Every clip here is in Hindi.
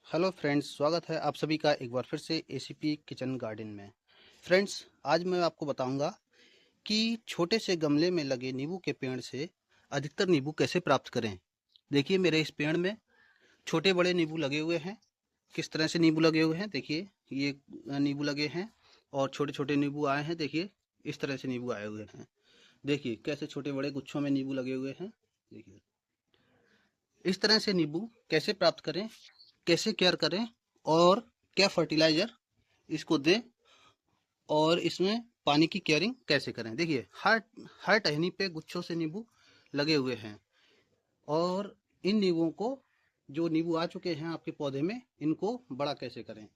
हेलो फ्रेंड्स, स्वागत है आप सभी का एक बार फिर से एसीपी किचन गार्डन में। फ्रेंड्स, आज मैं आपको बताऊंगा कि छोटे से गमले में लगे नींबू के पेड़ से अधिकतर नींबू कैसे प्राप्त करें। देखिए, मेरे इस पेड़ में छोटे बड़े नींबू लगे हुए हैं। किस तरह से नींबू लगे हुए हैं, देखिए ये नींबू लगे हैं और छोटे छोटे नींबू आए हैं। देखिए, इस तरह से नींबू आए हुए हैं। देखिए कैसे छोटे बड़े गुच्छों में नींबू लगे हुए हैं। देखिए, इस तरह से नींबू कैसे प्राप्त करें, कैसे केयर करें और क्या फर्टिलाइजर इसको दें और इसमें पानी की केयरिंग कैसे करें। देखिए, हर हर टहनी पे गुच्छों से नींबू लगे हुए हैं और इन नींबुओं को, जो नींबू आ चुके हैं आपके पौधे में, इनको बड़ा कैसे करें,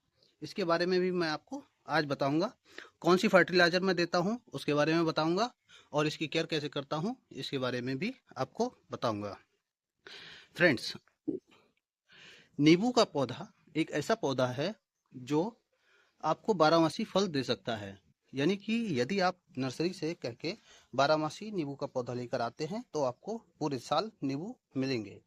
इसके बारे में भी मैं आपको आज बताऊंगा। कौन सी फर्टिलाइजर मैं देता हूं उसके बारे में बताऊंगा और इसकी केयर कैसे करता हूं इसके बारे में भी आपको बताऊंगा। फ्रेंड्स, नींबू का पौधा एक ऐसा पौधा है जो आपको बारहमासी फल दे सकता है। यानी कि यदि आप नर्सरी से कह के बारहमासी नींबू का पौधा लेकर आते हैं तो आपको पूरे साल नींबू मिलेंगे।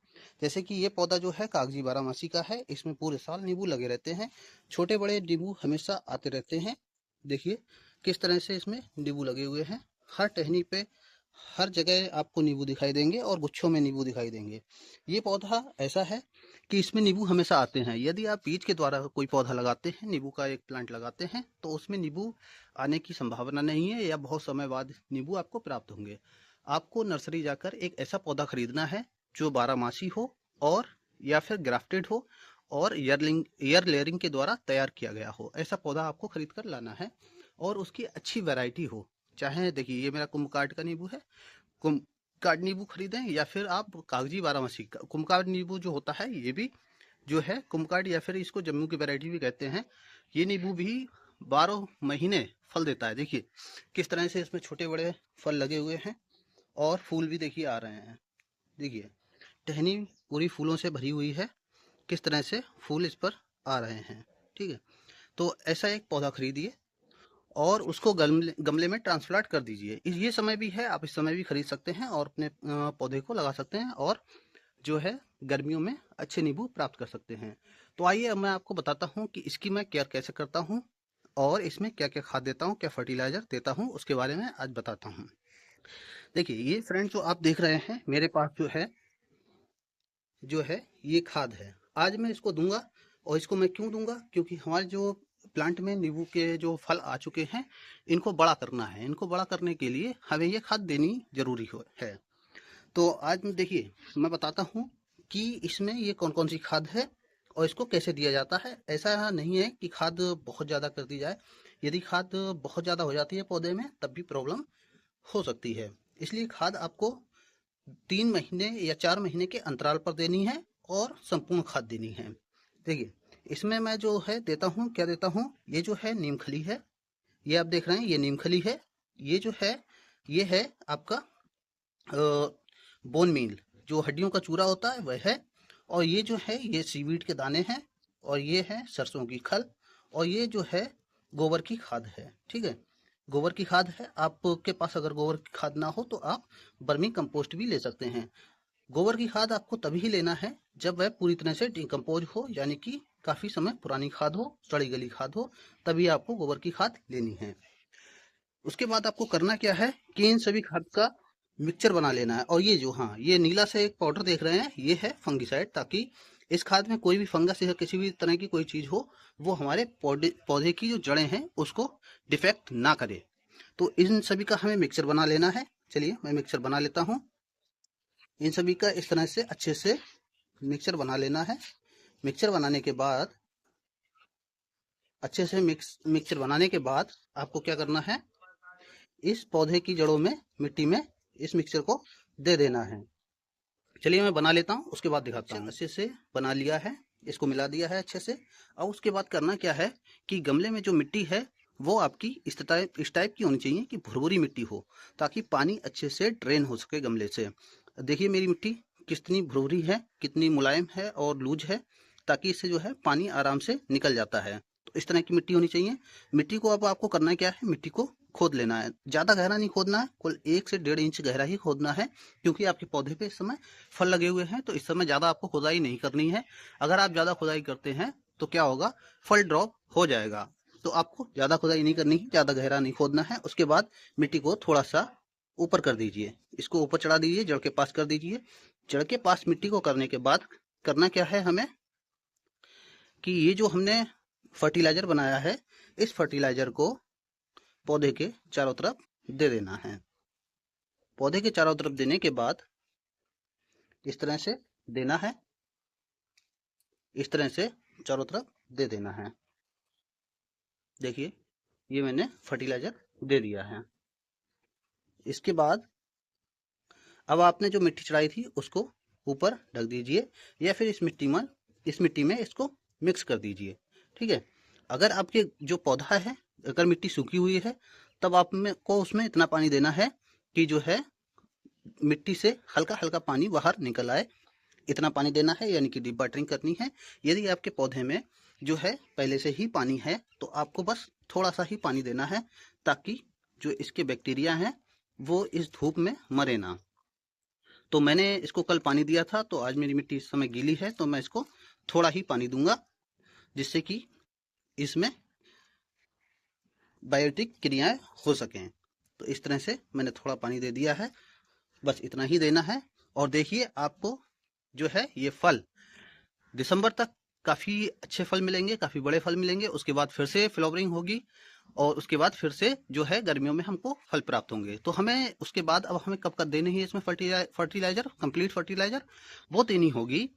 जैसे कि ये पौधा जो है कागजी बारहमासी का है, इसमें पूरे साल नींबू लगे रहते हैं। छोटे बड़े नींबू हमेशा आते रहते हैं। देखिए किस तरह से इसमें नींबू लगे हुए हैं। हर टहनी पे, हर जगह आपको नींबू दिखाई देंगे और गुच्छों में नींबू दिखाई देंगे। ये पौधा ऐसा है कि इसमें नींबू हमेशा आते हैं। यदि आप बीज के द्वारा कोई पौधा लगाते हैं, नींबू का एक प्लांट लगाते हैं, तो उसमें नींबू आने की संभावना नहीं है या बहुत समय बाद नींबू आपको प्राप्त होंगे। आपको नर्सरी जाकर एक ऐसा पौधा खरीदना है जो बारहमासी हो और या फिर ग्राफ्टेड हो और ईयर लेयरिंग के द्वारा तैयार किया गया हो। ऐसा पौधा आपको खरीद कर लाना है और उसकी अच्छी वैरायटी हो। चाहे देखिए, ये मेरा कुम्भकार्ड का नींबू है। कुम्भकार्ड नींबू खरीदें या फिर आप कागजी बारहमासी का कुम्भकार्ड नींबू जो होता है, ये भी जो है कुम्भकार्ड या फिर इसको जम्मू की वैरायटी भी कहते हैं। ये नींबू भी 12 महीने फल देता है। देखिए किस तरह से इसमें छोटे बड़े फल लगे हुए हैं और फूल भी देखिए आ रहे हैं। देखिए टहनी पूरी फूलों से भरी हुई है, किस तरह से फूल इस पर आ रहे हैं। ठीक है, तो ऐसा एक पौधा खरीदिए और उसको गमले गमले में ट्रांसप्लांट कर दीजिए। ये समय भी है, आप इस समय भी खरीद सकते हैं और अपने पौधे को लगा सकते हैं और जो है गर्मियों में अच्छे नींबू प्राप्त कर सकते हैं। तो आइए अब मैं आपको बताता हूँ कि इसकी मैं केयर कैसे करता हूँ और इसमें क्या क्या खाद देता हूँ, क्या फर्टिलाइजर देता हूँ, उसके बारे में आज बताता हूँ। देखिए, ये फ्रेंड जो आप देख रहे हैं मेरे पास जो है ये खाद है। आज मैं इसको दूंगा और इसको मैं क्यों दूंगा, क्योंकि हमारे जो प्लांट में नींबू के जो फल आ चुके हैं, इनको बड़ा करना है। इनको बड़ा करने के लिए हमें ये खाद देनी जरूरी है। तो आज देखिए मैं बताता हूँ कि इसमें ये कौन कौन सी खाद है और इसको कैसे दिया जाता है। ऐसा नहीं है कि खाद बहुत ज़्यादा कर दी जाए। यदि खाद बहुत ज़्यादा हो जाती है पौधे में तब भी प्रॉब्लम हो सकती है। इसलिए खाद आपको 3 महीने या 4 महीने के अंतराल पर देनी है और संपूर्ण खाद देनी है। देखिए, इसमें मैं जो है देता हूँ, क्या देता हूँ, ये जो है नीमखली है। ये आप देख रहे हैं, ये नीमखली है। ये जो है ये है आपका बोन मील, जो हड्डियों का चूरा होता है वह है। और ये जो है ये सीवीड के दाने हैं और ये है सरसों की खल और ये जो है गोबर की खाद है। ठीक है, गोबर की खाद है। आपके पास अगर गोबर की खाद ना हो तो आप बर्मी कंपोस्ट भी ले सकते हैं। गोबर की खाद आपको तभी ही लेना है जब वह पूरी तरह से डिकम्पोज हो, यानी कि काफी समय पुरानी खाद हो, सड़ी गली खाद हो, तभी आपको गोबर की खाद लेनी है। उसके बाद आपको करना क्या है कि इन सभी खाद का मिक्सचर बना लेना है। और ये जो, हाँ, ये नीला से एक पाउडर देख रहे हैं, ये है फंगिसाइड, ताकि इस खाद में कोई भी फंगस या किसी भी तरह की कोई चीज हो वो हमारे पौधे की जो जड़ें हैं उसको डिफेक्ट ना करे। तो इन सभी का हमें मिक्सचर बना लेना है। चलिए मैं मिक्सचर बना लेता हूँ। इन सभी का इस तरह से अच्छे से मिक्सचर बना लेना है। मिक्सचर बनाने के बाद, अच्छे से मिक्सचर बनाने के बाद आपको क्या करना है, इस पौधे की जड़ों में, मिट्टी में इस मिक्सचर को दे देना है। चलिए मैं बना लेता हूँ, उसके बाद दिखाता हूँ। अच्छे से बना लिया है, इसको मिला दिया है अच्छे से। अब उसके बाद करना क्या है कि गमले में जो मिट्टी है वो आपकी इस टाइप की होनी चाहिए कि भुरभुरी मिट्टी हो, ताकि पानी अच्छे से ड्रेन हो सके गमले से। देखिए मेरी मिट्टी कितनी भुरभुरी है, कितनी मुलायम है और लूज है, ताकि इससे जो है पानी आराम से निकल जाता है। तो इस तरह की मिट्टी होनी चाहिए। मिट्टी को अब आपको करना क्या है, मिट्टी को खोद लेना है। ज़्यादा गहरा नहीं खोदना है, कुल 1 से 1.5 इंच गहरा ही खोदना है, क्योंकि आपके पौधे पे इस समय फल लगे हुए हैं, तो इस समय ज़्यादा आपको खुदाई नहीं करनी है। अगर आप ज़्यादा खुदाई करते हैं तो क्या होगा, फल ड्रॉप हो जाएगा। तो आपको ज़्यादा खुदाई नहीं करनी है, ज़्यादा गहरा नहीं खोदना है। उसके बाद मिट्टी को थोड़ा सा ऊपर कर दीजिए, इसको ऊपर चढ़ा दीजिए, जड़ के पास कर दीजिए। जड़ के पास मिट्टी को करने के बाद करना क्या है हमें, कि ये जो हमने फर्टिलाइजर बनाया है, इस फर्टिलाइजर को पौधे के चारों तरफ दे देना है। पौधे के चारों तरफ देने के बाद इस तरह से देना है, इस तरह से चारों तरफ दे देना है। देखिए ये मैंने फर्टिलाइजर दे दिया है। इसके बाद अब आपने जो मिट्टी चढ़ाई थी उसको ऊपर ढक दीजिए, या फिर इस मिट्टी में इसको मिक्स कर दीजिए। ठीक है। अगर आपके जो पौधा है, अगर मिट्टी सूखी हुई है, तब आप में को उसमें इतना पानी देना है कि जो है मिट्टी से हल्का हल्का पानी बाहर निकल आए। इतना पानी देना है, यानी कि डीप वाटरिंग करनी है। यदि आपके पौधे में जो है पहले से ही पानी है, तो आपको बस थोड़ा सा ही पानी देना है, ताकि जो इसके बैक्टीरिया हैं वो इस धूप में मरे ना। तो मैंने इसको कल पानी दिया था, तो आज मेरी मिट्टी इस समय गीली है, तो मैं इसको थोड़ा ही पानी दूंगा, जिससे कि इसमें बायोटिक क्रियाएं हो सकें। तो इस तरह से मैंने थोड़ा पानी दे दिया है, बस इतना ही देना है। और देखिए आपको जो है ये फल दिसंबर तक काफ़ी अच्छे फल मिलेंगे, काफ़ी बड़े फल मिलेंगे। उसके बाद फिर से फ्लावरिंग होगी, और उसके बाद फिर से जो है गर्मियों में हमको फल प्राप्त होंगे। तो हमें उसके बाद अब हमें कब कब देनी है इसमें फर्टिलाइजर, कंप्लीट फर्टिलाइजर वो देनी होगी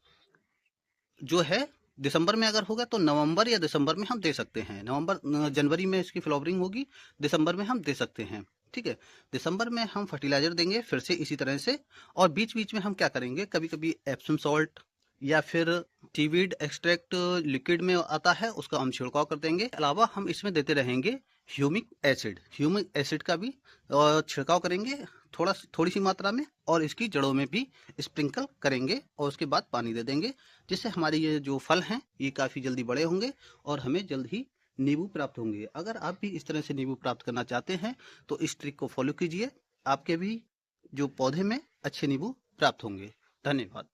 जो है दिसंबर में। अगर होगा तो नवंबर या दिसंबर में हम दे सकते हैं। जनवरी में इसकी फ्लावरिंग होगी, दिसंबर में हम दे सकते हैं। ठीक है। दिसंबर में हम फर्टिलाइजर देंगे फिर से इसी तरह से, और बीच बीच में हम क्या करेंगे, कभी कभी एप्सम सॉल्ट या फिर सीवीड एक्सट्रैक्ट लिक्विड में आता है, उसका हम छिड़काव कर देंगे। अलावा हम इसमें देते रहेंगे ह्यूमिक एसिड का भी छिड़काव करेंगे, थोड़ी सी मात्रा में, और इसकी जड़ों में भी स्प्रिंकल करेंगे, और उसके बाद पानी दे देंगे, जिससे हमारे ये जो फल हैं ये काफ़ी जल्दी बड़े होंगे और हमें जल्द ही नींबू प्राप्त होंगे। अगर आप भी इस तरह से नींबू प्राप्त करना चाहते हैं तो इस ट्रिक को फॉलो कीजिए, आपके भी जो पौधे में अच्छे नींबू प्राप्त होंगे। धन्यवाद।